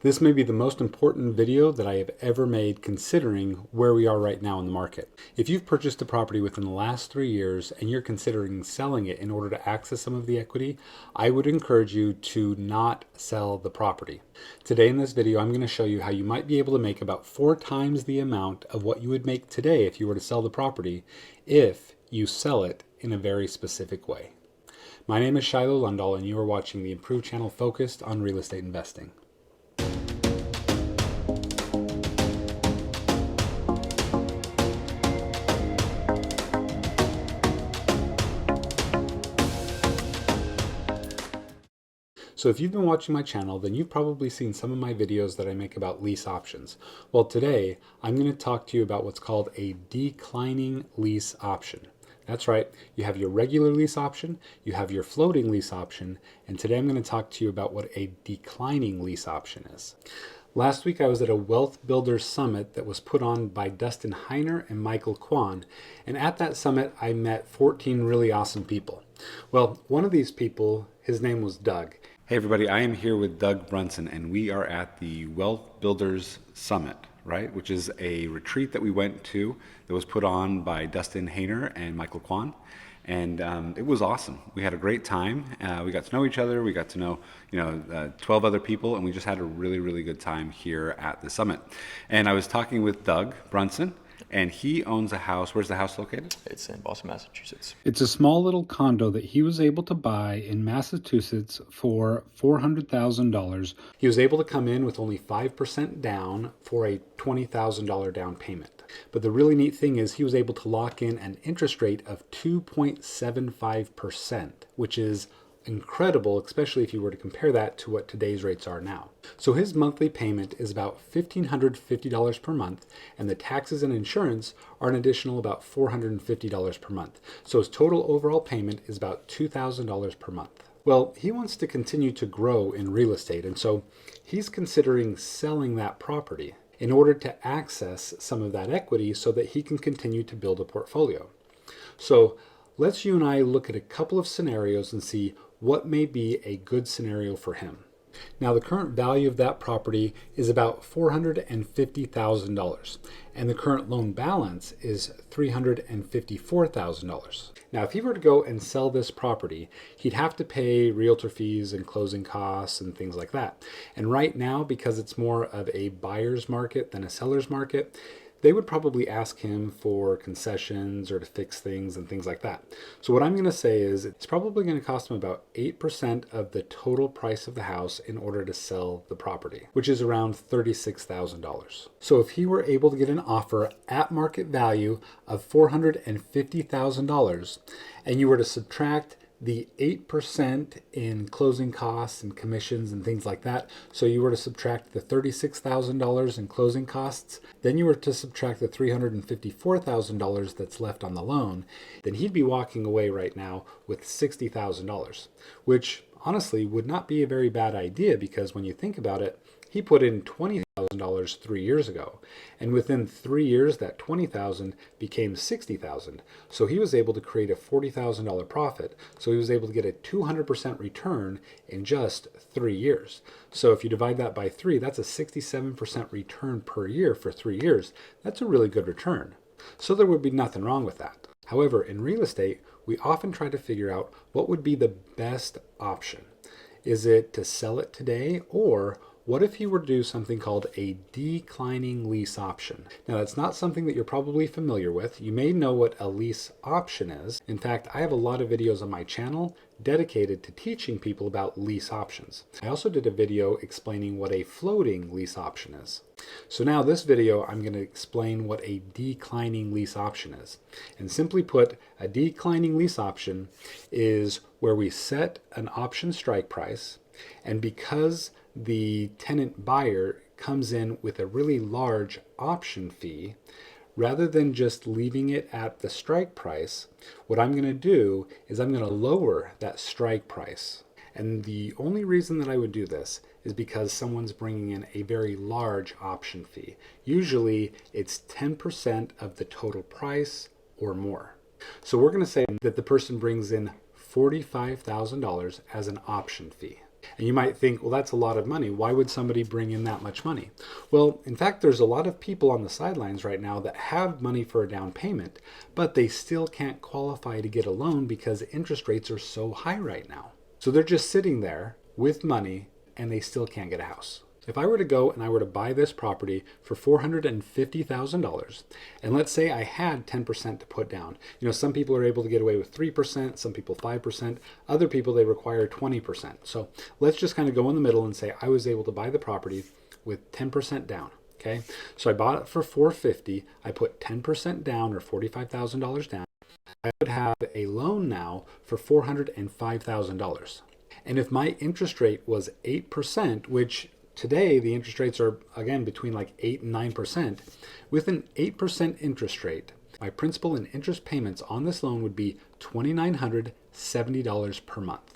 This may be the most important video that I have ever made considering where we are right now in the market. If you've purchased a property within the last 3 years and you're considering selling it in order to access some of the equity, I would encourage you to not sell the property. Today in this video, I'm going to show you how you might be able to make about 4 times the amount of what you would make today if you were to sell the property if you sell it in a very specific way. My name is Shiloh Lundahl and you are watching the Improved channel focused on real estate investing. So if you've been watching my channel, then you've probably seen some of my videos that I make about lease options. Well, today I'm going to talk to you about what's called a declining lease option. That's right, you have your regular lease option, you have your floating lease option, and today I'm going to talk to you about what a declining lease option is. Last week I was at a Wealth Builders Summit that was put on by Dustin Heiner and Michael Kwan, and at that summit I met 14 really awesome people. Well, one of these people, his name was Doug. Hey everybody, I am here with Doug Brunson and we are at the Wealth Builders Summit, right? Which is a retreat that we went to that was put on by Dustin Heiner and Michael Kwan. And it was awesome. We had a great time. We got to know each other. We got to know, 12 other people, and we just had a really, really good time here at the summit. And I was talking with Doug Brunson, and he owns a house. Where's the house located? It's in Boston, Massachusetts. It's a small little condo that he was able to buy in Massachusetts for $400,000. He was able to come in with only 5% down for a $20,000 down payment. But the really neat thing is he was able to lock in an interest rate of 2.75%, which is incredible, especially if you were to compare that to what today's rates are now. So his monthly payment is about $1,550 per month, and the taxes and insurance are an additional about $450 per month. So his total overall payment is about $2,000 per month. Well, he wants to continue to grow in real estate, and so he's considering selling that property in order to access some of that equity so that he can continue to build a portfolio. So let's you and I look at a couple of scenarios and see what may be a good scenario for him. Now, the current value of that property is about $450,000, and the current loan balance is $354,000. Now, if he were to go and sell this property, he'd have to pay realtor fees and closing costs and things like that. And right now, because it's more of a buyer's market than a seller's market, they would probably ask him for concessions or to fix things and things like that. So what I'm going to say is it's probably going to cost him about 8% of the total price of the house in order to sell the property, which is around $36,000. So if he were able to get an offer at market value of $450,000 and you were to subtract the 8% in closing costs and commissions and things like that. So you were to subtract the $36,000 in closing costs, then you were to subtract the $354,000 that's left on the loan, then he'd be walking away right now with $60,000, which honestly would not be a very bad idea because when you think about it, he put in $20,000 3 years ago, and within 3 years that $20,000 became $60,000. So he was able to create a $40,000 profit. So he was able to get a 200% return in just 3 years. So if you divide that by 3, that's a 67% return per year for 3 years. That's a really good return. So there would be nothing wrong with that. However, in real estate, we often try to figure out what would be the best option. Is it to sell it today, or what if you were to do something called a declining lease option? Now, that's not something that you're probably familiar with. You may know what a lease option is. In fact, I have a lot of videos on my channel dedicated to teaching people about lease options. I also did a video explaining what a floating lease option is. So now this video, I'm going to explain what a declining lease option is. And simply put, a declining lease option is where we set an option strike price, and because the tenant buyer comes in with a really large option fee, rather than just leaving it at the strike price, what I'm going to do is I'm going to lower that strike price. And the only reason that I would do this is because someone's bringing in a very large option fee. Usually it's 10% of the total price or more. So we're going to say that the person brings in $45,000 as an option fee. And you might think, well, that's a lot of money. Why would somebody bring in that much money? Well, in fact, there's a lot of people on the sidelines right now that have money for a down payment, but they still can't qualify to get a loan because interest rates are so high right now. So they're just sitting there with money and they still can't get a house. If I were to go and I were to buy this property for $450,000, and let's say I had 10% to put down. Some people are able to get away with 3%, some people 5%, other people they require 20%. So let's just kind of go in the middle and say I was able to buy the property with 10% down. Okay, so I bought it for $450,000. I put 10% down, or $45,000 down. I would have a loan now for $405,000. And if my interest rate was 8%, which today the interest rates are, again, between like 8 and 9%, with an 8% interest rate, my principal and interest payments on this loan would be $2,970 per month.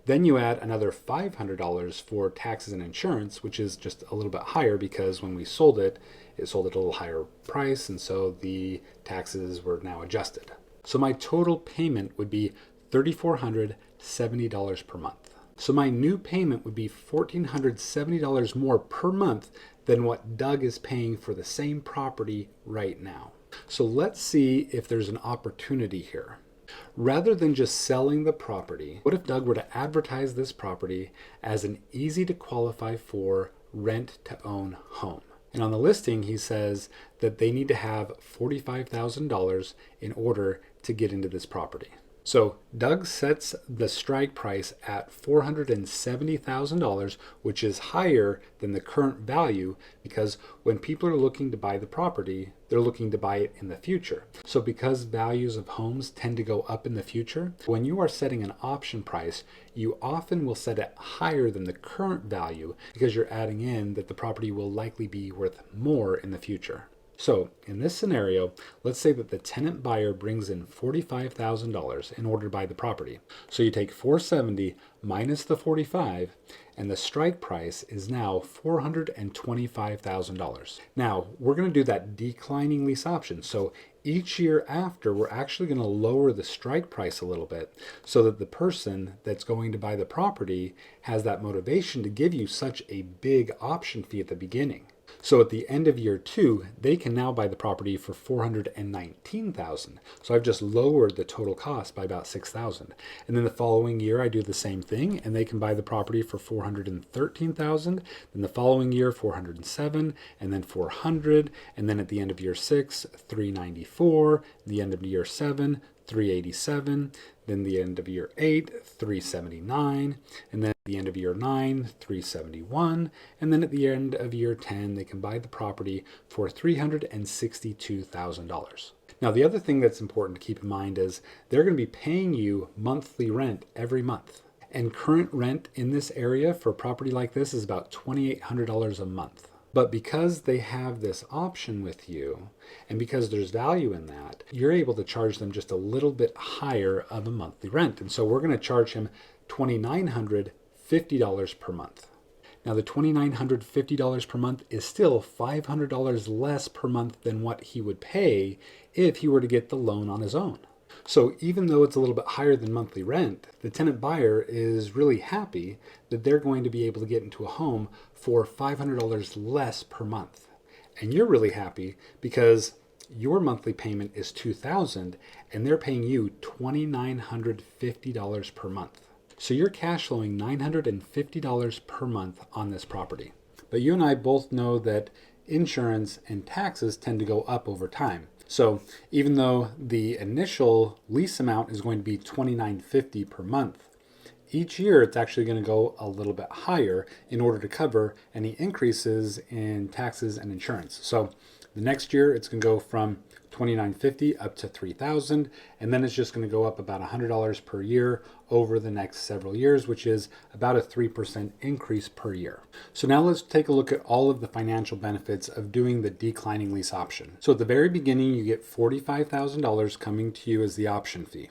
Then you add another $500 for taxes and insurance, which is just a little bit higher because when we sold it sold at a little higher price, and so the taxes were now adjusted. So my total payment would be $3,470 per month. So my new payment would be $1,470 more per month than what Doug is paying for the same property right now. So let's see if there's an opportunity here. Rather than just selling the property, what if Doug were to advertise this property as an easy to qualify for rent to own home? And on the listing, he says that they need to have $45,000 in order to get into this property. So Doug sets the strike price at $470,000, which is higher than the current value because when people are looking to buy the property, they're looking to buy it in the future. So because values of homes tend to go up in the future, when you are setting an option price, you often will set it higher than the current value because you're adding in that the property will likely be worth more in the future. So in this scenario, let's say that the tenant buyer brings in $45,000 in order to buy the property. So you take $470 minus the $45, and the strike price is now $425,000. Now we're going to do that declining lease option. So each year after, we're actually going to lower the strike price a little bit so that the person that's going to buy the property has that motivation to give you such a big option fee at the beginning. So at the end of year 2, they can now buy the property for $419,000. So I've just lowered the total cost by about $6,000. And then the following year, I do the same thing, and they can buy the property for $413,000. Then the following year, $407,000, and then $400,000, and then at the end of year 6, $394,000. The end of year 7, $387,000. Then the end of year 8, $379,000, and then at the end of year 9, $371,000, and then at the end of year 10, they can buy the property for $362,000. Now, the other thing that's important to keep in mind is they're going to be paying you monthly rent every month. And current rent in this area for a property like this is about $2,800 a month. But because they have this option with you, and because there's value in that, you're able to charge them just a little bit higher of a monthly rent. And so we're going to charge him $2,950 per month. Now the $2,950 per month is still $500 less per month than what he would pay if he were to get the loan on his own. So even though it's a little bit higher than monthly rent, the tenant buyer is really happy that they're going to be able to get into a home for $500 less per month. And you're really happy because your monthly payment is $2,000 and they're paying you $2,950 per month. So you're cash flowing $950 per month on this property. But you and I both know that insurance and taxes tend to go up over time. So even though the initial lease amount is going to be $2,950 per month, each year it's actually going to go a little bit higher in order to cover any increases in taxes and insurance. So the next year it's going to go from $2,950 up to $3,000, and then it's just going to go up about $100 per year over the next several years, which is about a 3% increase per year. So now let's take a look at all of the financial benefits of doing the declining lease option. So at the very beginning, you get $45,000 coming to you as the option fee.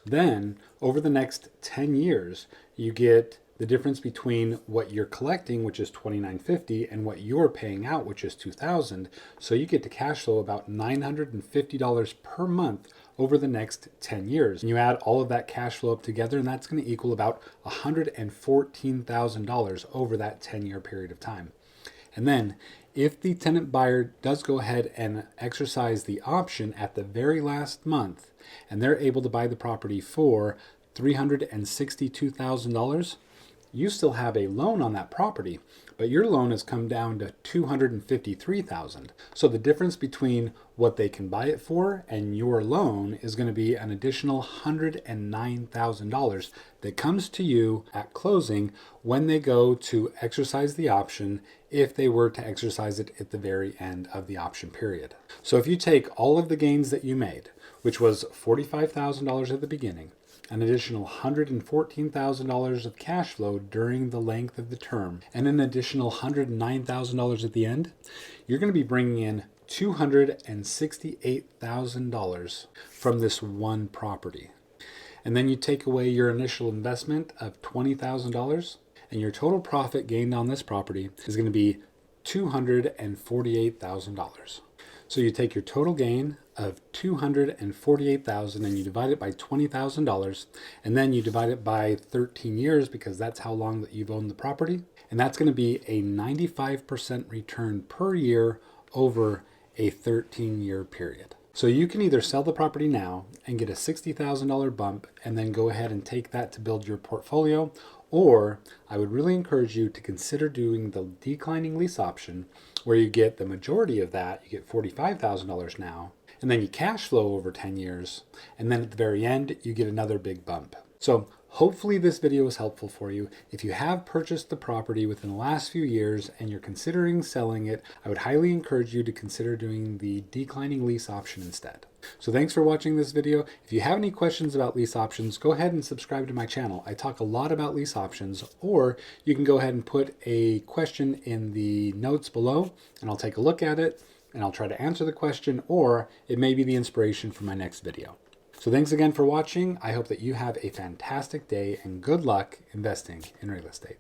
Then over the next 10 years, you get the difference between what you're collecting, which is $2,950, and what you're paying out, which is $2,000. So you get to cash flow about $950 per month over the next 10 years. And you add all of that cash flow up together, and that's going to equal about $114,000 over that 10-year period of time. And then if the tenant buyer does go ahead and exercise the option at the very last month, and they're able to buy the property for $362,000, you still have a loan on that property, but your loan has come down to $253,000. So the difference between what they can buy it for and your loan is going to be an additional $109,000 that comes to you at closing when they go to exercise the option, if they were to exercise it at the very end of the option period. So if you take all of the gains that you made, which was $45,000 at the beginning, an additional $114,000 of cash flow during the length of the term, and an additional $109,000 at the end, you're going to be bringing in $268,000 from this one property. And then you take away your initial investment of $20,000, and your total profit gained on this property is going to be $248,000. So you take your total gain of $248,000 and you divide it by $20,000, and then you divide it by 13 years because that's how long that you've owned the property, and that's going to be a 95% return per year over a 13-year period. So you can either sell the property now and get a $60,000 bump and then go ahead and take that to build your portfolio, or I would really encourage you to consider doing the declining lease option, where you get the majority of that. You get $45,000 now, and then you cash flow over 10 years, and then at the very end you get another big bump. So hopefully this video was helpful for you. If you have purchased the property within the last few years and you're considering selling it, I would highly encourage you to consider doing the declining lease option instead. So thanks for watching this video. If you have any questions about lease options, go ahead and subscribe to my channel. I talk a lot about lease options, or you can go ahead and put a question in the notes below and I'll take a look at it and I'll try to answer the question, or it may be the inspiration for my next video. So thanks again for watching. I hope that you have a fantastic day and good luck investing in real estate.